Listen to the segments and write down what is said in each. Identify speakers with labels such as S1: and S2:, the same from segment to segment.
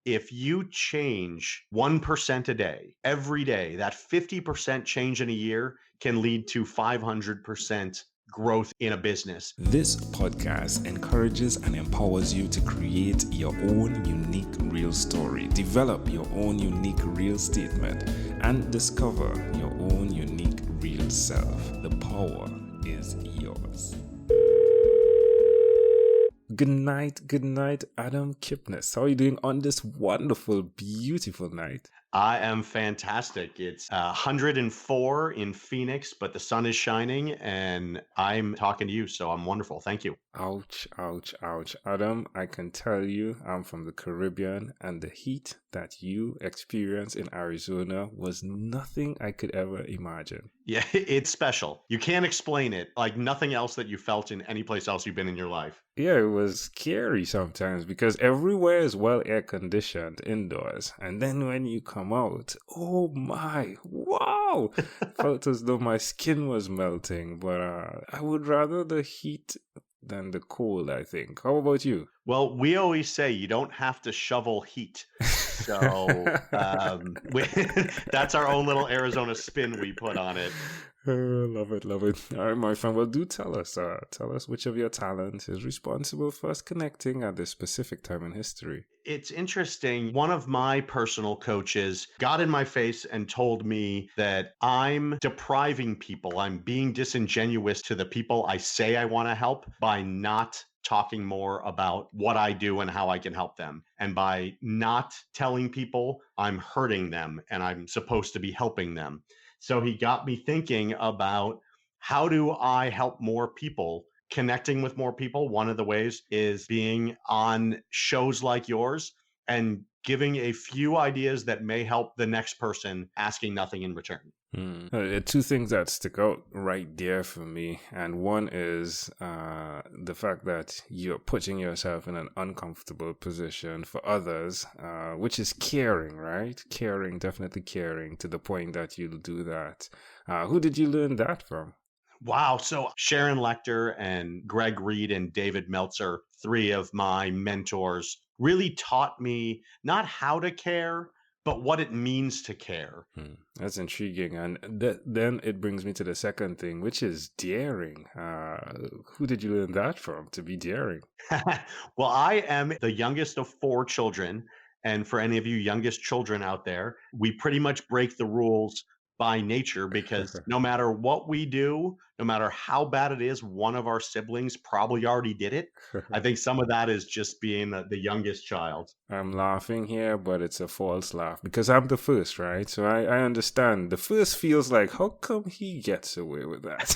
S1: if you change 1% a day, every day, that 50% change in a year can lead to 500% growth in a business.
S2: This podcast encourages and empowers you to create your own unique real story, develop your own unique real statement, and discover your own unique real self. The power is yours. Good night, Adam Kipnes. How are you doing on this wonderful, beautiful night?
S1: I am fantastic. It's 104 in Phoenix, but the sun is shining and I'm talking to you. So I'm wonderful. Thank you.
S2: Ouch, ouch, ouch. Adam, I can tell you I'm from the Caribbean, and the heat that you experienced in Arizona was nothing I could ever imagine.
S1: Yeah, it's special. You can't explain it like nothing else that you felt in any place else you've been in your life.
S2: Yeah, it was scary sometimes because everywhere is well air conditioned indoors. And then when you come out, oh my, wow! Felt as though my skin was melting. But I would rather the heat than the cold, I think. How about you?
S1: Well, we always say you don't have to shovel heat. So that's our own little Arizona spin we put on it.
S2: Love it, love it. All right, my friend. Well, do tell us which of your talents is responsible for us connecting at this specific time in history.
S1: It's interesting. One of my personal coaches got in my face and told me that I'm depriving people. I'm being disingenuous to the people I say I want to help by not talking more about what I do and how I can help them. And by not telling people I'm hurting them and I'm supposed to be helping them. So he got me thinking about how do I help more people, connecting with more people. One of the ways is being on shows like yours and giving a few ideas that may help the next person, asking nothing in return.
S2: Two things that stick out right there for me, and one is the fact that you're putting yourself in an uncomfortable position for others, which is caring, right? Caring, definitely caring to the point that you'll do that. Who did you learn that from?
S1: Wow. So Sharon Lechter and Greg Reed and David Meltzer, three of my mentors, really taught me not how to care, but what it means to care.
S2: That's intriguing. And then it brings me to the second thing, which is daring. Who did you learn that from to be daring?
S1: Well, I am the youngest of four children. And for any of you youngest children out there, we pretty much break the rules by nature because no matter what we do, no matter how bad it is, one of our siblings probably already did it. I think some of that is just being the youngest child.
S2: I'm laughing here, but it's a false laugh because I'm the first, right? So I understand. The first feels like, how come he gets away with that?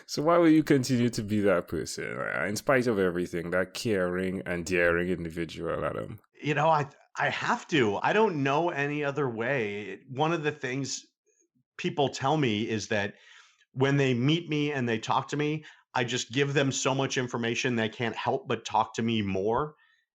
S2: So why will you continue to be that person, in spite of everything, that caring and daring individual, Adam?
S1: You know, I have to. I don't know any other way. One of the things people tell me is that when they meet me and they talk to me, I just give them so much information they can't help but talk to me more.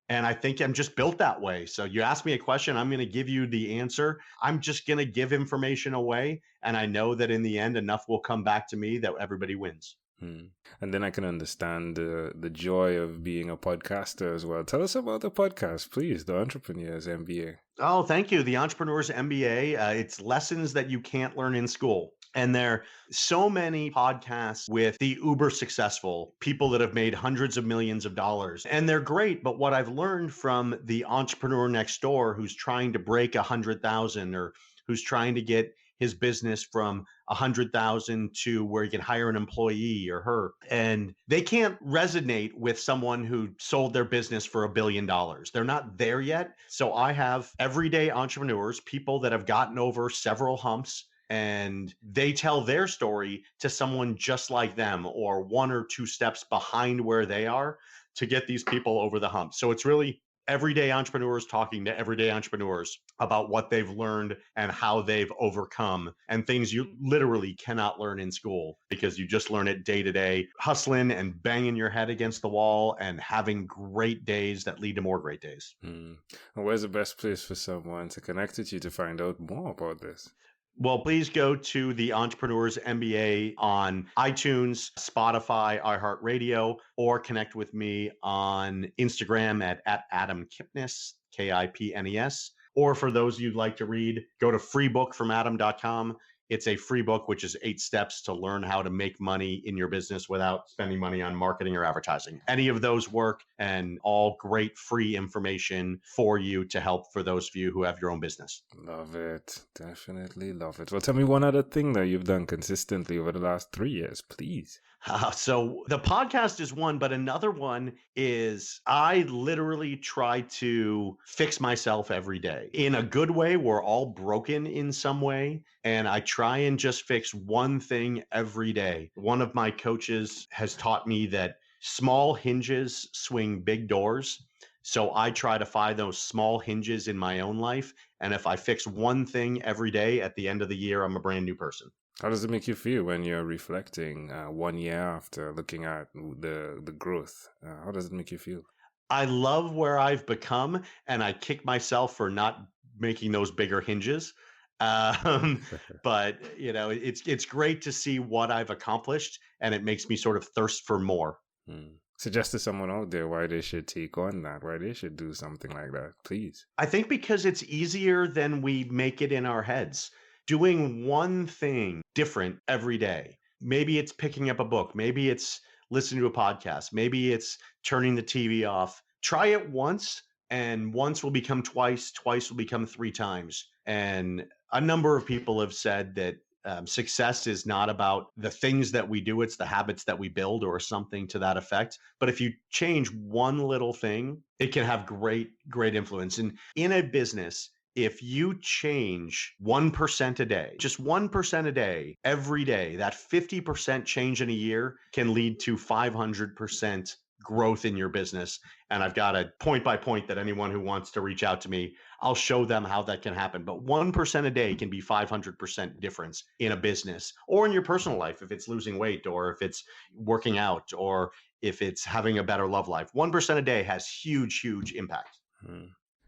S1: And I think I'm just built that way. So you ask me a question, I'm going to give you the answer. I'm just going to give information away. And I know that in the end, enough will come back to me that everybody wins.
S2: And then I can understand the joy of being a podcaster as well. Tell us about the podcast, please, the Entrepreneurs MBA.
S1: Oh, thank you. The Entrepreneur's MBA. It's lessons that you can't learn in school. And there are so many podcasts with the uber successful people that have made hundreds of millions of dollars. And they're great. But what I've learned from the entrepreneur next door who's trying to break 100,000 or who's trying to get his business from 100,000 to where he can hire an employee or her. And they can't resonate with someone who sold their business for $1 billion. They're not there yet. So I have everyday entrepreneurs, people that have gotten over several humps, and they tell their story to someone just like them or one or two steps behind where they are to get these people over the hump. So it's really everyday entrepreneurs talking to everyday entrepreneurs about what they've learned and how they've overcome and things you literally cannot learn in school because you just learn it day to day, hustling and banging your head against the wall and having great days that lead to more great days.
S2: And where's the best place for someone to connect with you to find out more about this?
S1: Well, please go to the Entrepreneurs MBA on iTunes, Spotify, iHeartRadio, or connect with me on Instagram at Adam Kipnes, Kipnes. Or for those you'd like to read, go to freebookfromadam.com. It's a free book, which is 8 steps to learn how to make money in your business without spending money on marketing or advertising. Any of those work, and all great free information for you to help for those of you who have your own business.
S2: Love it. Definitely love it. Well, tell me one other thing that you've done consistently over the last 3 years, please.
S1: So the podcast is one, but another one is I literally try to fix myself every day in a good way. We're all broken in some way. And I try and just fix one thing every day. One of my coaches has taught me that small hinges swing big doors. So I try to find those small hinges in my own life. And if I fix one thing every day, at the end of the year, I'm a brand new person.
S2: How does it make you feel when you're reflecting 1 year after looking at the growth? How does it make you feel?
S1: I love where I've become, and I kick myself for not making those bigger hinges. But it's great to see what I've accomplished, and it makes me sort of thirst for more.
S2: Suggest to someone out there why they should take on that, why they should do something like that, please.
S1: I think because it's easier than we make it in our heads. Doing one thing different every day. Maybe it's picking up a book. Maybe it's listening to a podcast. Maybe it's turning the TV off. Try it once, and once will become twice. Twice will become 3 times. And a number of people have said that success is not about the things that we do, it's the habits that we build, or something to that effect. But if you change one little thing, it can have great influence. And in a business, if you change 1% a day, just 1% a day, every day, that 50% change in a year can lead to 500% growth in your business. And I've got a point by point that anyone who wants to reach out to me, I'll show them how that can happen. But 1% a day can be 500% difference in a business or in your personal life, if it's losing weight, or if it's working out, or if it's having a better love life. 1% a day has huge impact.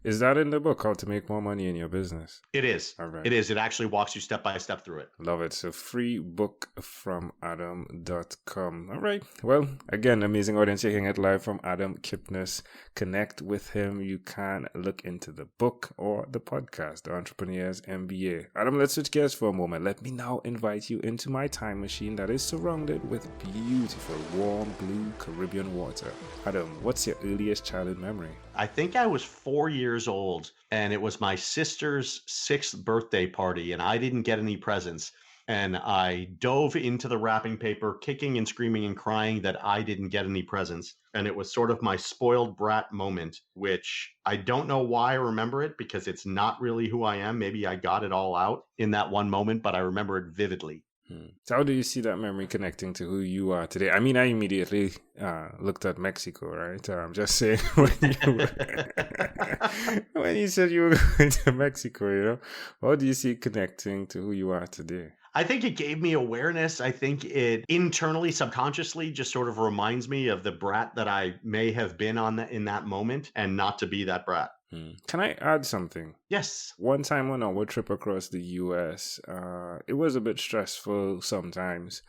S2: Is that in the book, How to Make More Money in Your Business?
S1: It is.
S2: All right.
S1: It is. It actually walks you step by step through it.
S2: Love it. So freebookfromadam.com. All right. Well, again, amazing audience. You can get live from Adam Kipnes. Connect with him. You can look into the book or the podcast, The Entrepreneurs MBA. Adam, let's switch gears for a moment. Let me now invite you into my time machine that is surrounded with beautiful, warm, blue Caribbean water. Adam, what's your earliest childhood memory?
S1: I think I was 4 years old, and it was my sister's 6th birthday party, and I didn't get any presents. And I dove into the wrapping paper, kicking and screaming and crying that I didn't get any presents. And it was sort of my spoiled brat moment, which I don't know why I remember it, because it's not really who I am. Maybe I got it all out in that one moment, but I remember it vividly.
S2: So how do you see that memory connecting to who you are today? I mean, I immediately looked at Mexico, right? I'm just saying, when you said you were going to Mexico, how do you see it connecting to who you are today?
S1: I think it gave me awareness. I think it internally, subconsciously, just sort of reminds me of the brat that I may have been in that moment, and not to be that brat.
S2: Can I add something?
S1: Yes.
S2: One time on our trip across the US, it was a bit stressful sometimes.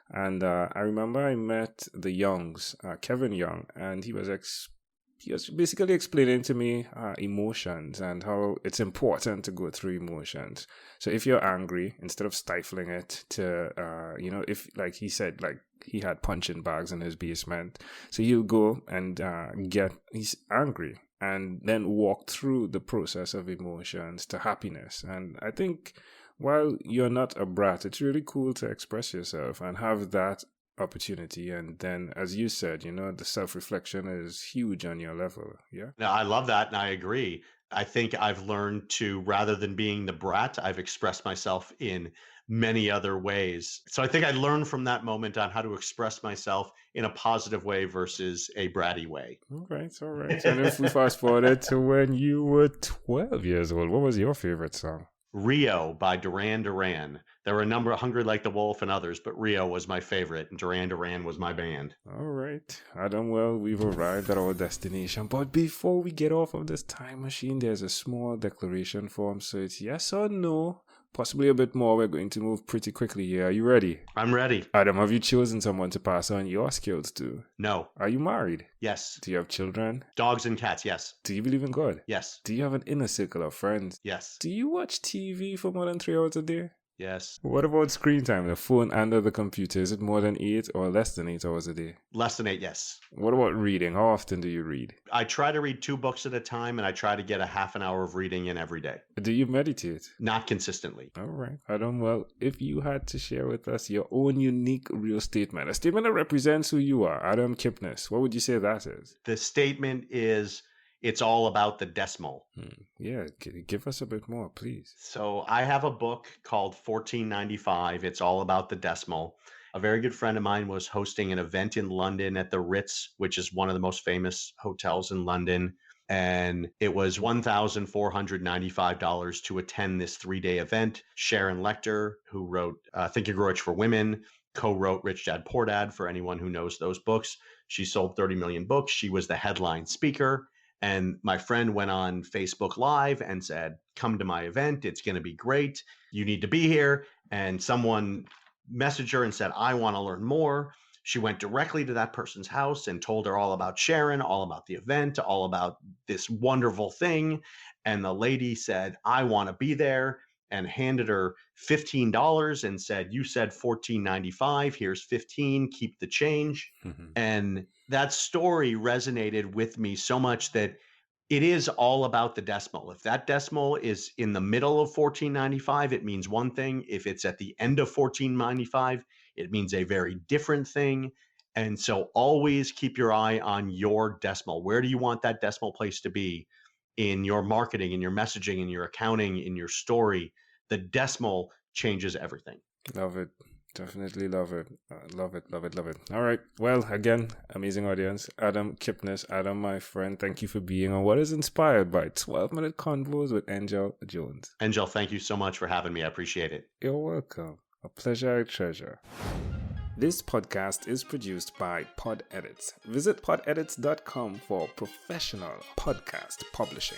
S2: And I remember I met the Youngs, Kevin Young, and he was basically explaining to me emotions and how it's important to go through emotions. So if you're angry, instead of stifling it to, if, like he said, like he had punching bags in his basement, so you go and he's angry, and then walk through the process of emotions to happiness. And I think while you're not a brat, it's really cool to express yourself and have that opportunity. And then, as you said, the self-reflection is huge on your level. Yeah.
S1: No, I love that, and I agree. I think I've learned to, rather than being the brat, I've expressed myself in many other ways. So I think I learned from that moment on how to express myself in a positive way versus a bratty way.
S2: All right. And if we fast forward to when you were 12 years old, what was your favorite song?
S1: Rio by Duran Duran. There were a number of Hungry Like the Wolf and others, but Rio was my favorite, and Duran Duran was my band.
S2: All right, Adam, well, we've arrived at our destination. But before we get off of this time machine, there's a small declaration form. So it's yes or no. possibly a bit more. We're going to move pretty quickly here. Are you ready?
S1: I'm ready.
S2: Adam, have you chosen someone to pass on your skills to?
S1: No.
S2: Are you married?
S1: Yes.
S2: Do you have children?
S1: Dogs and cats, yes.
S2: Do you believe in God?
S1: Yes.
S2: Do you have an inner circle of friends?
S1: Yes.
S2: Do you watch TV for more than 3 hours a day?
S1: Yes.
S2: What about screen time, the phone and the computer? Is it more than 8 or less than 8 hours a day?
S1: Less than 8, yes.
S2: What about reading? How often do you read?
S1: I try to read 2 books at a time, and I try to get a half an hour of reading in every day.
S2: Do you meditate?
S1: Not consistently.
S2: All right. Adam, well, if you had to share with us your own unique real statement, a statement that represents who you are, Adam Kipnes, what would you say that is?
S1: The statement is, it's all about the decimal.
S2: Yeah, give us a bit more, please.
S1: So I have a book called 1495. It's all about the decimal. A very good friend of mine was hosting an event in London at the Ritz, which is one of the most famous hotels in London. And it was $1,495 to attend this 3-day event. Sharon Lechter, who wrote Think and Grow Rich for Women, co-wrote Rich Dad Poor Dad for anyone who knows those books. She sold 30 million books. She was the headline speaker. And my friend went on Facebook Live and said, come to my event. It's going to be great. You need to be here. And someone messaged her and said, I want to learn more. She went directly to that person's house and told her all about Sharon, all about the event, all about this wonderful thing. And the lady said, I want to be there, and handed her $15 and said, you said $14.95. Here's 15. Keep the change. And that story resonated with me so much that it is all about the decimal. If that decimal is in the middle of 1495, it means one thing. If it's at the end of 1495, it means a very different thing. And so always keep your eye on your decimal. Where do you want that decimal place to be in your marketing, in your messaging, in your accounting, in your story? The decimal changes everything.
S2: Love it. Definitely love it. Love it. All right. Well, again, amazing audience. Adam Kipnes. Adam, my friend, thank you for being on what is inspired by 12-minute convos with Angel Jones.
S1: Angel, thank you so much for having me. I appreciate it.
S2: You're welcome. A pleasure, a treasure. This podcast is produced by Pod Edits. Visit podedits.com for professional podcast publishing.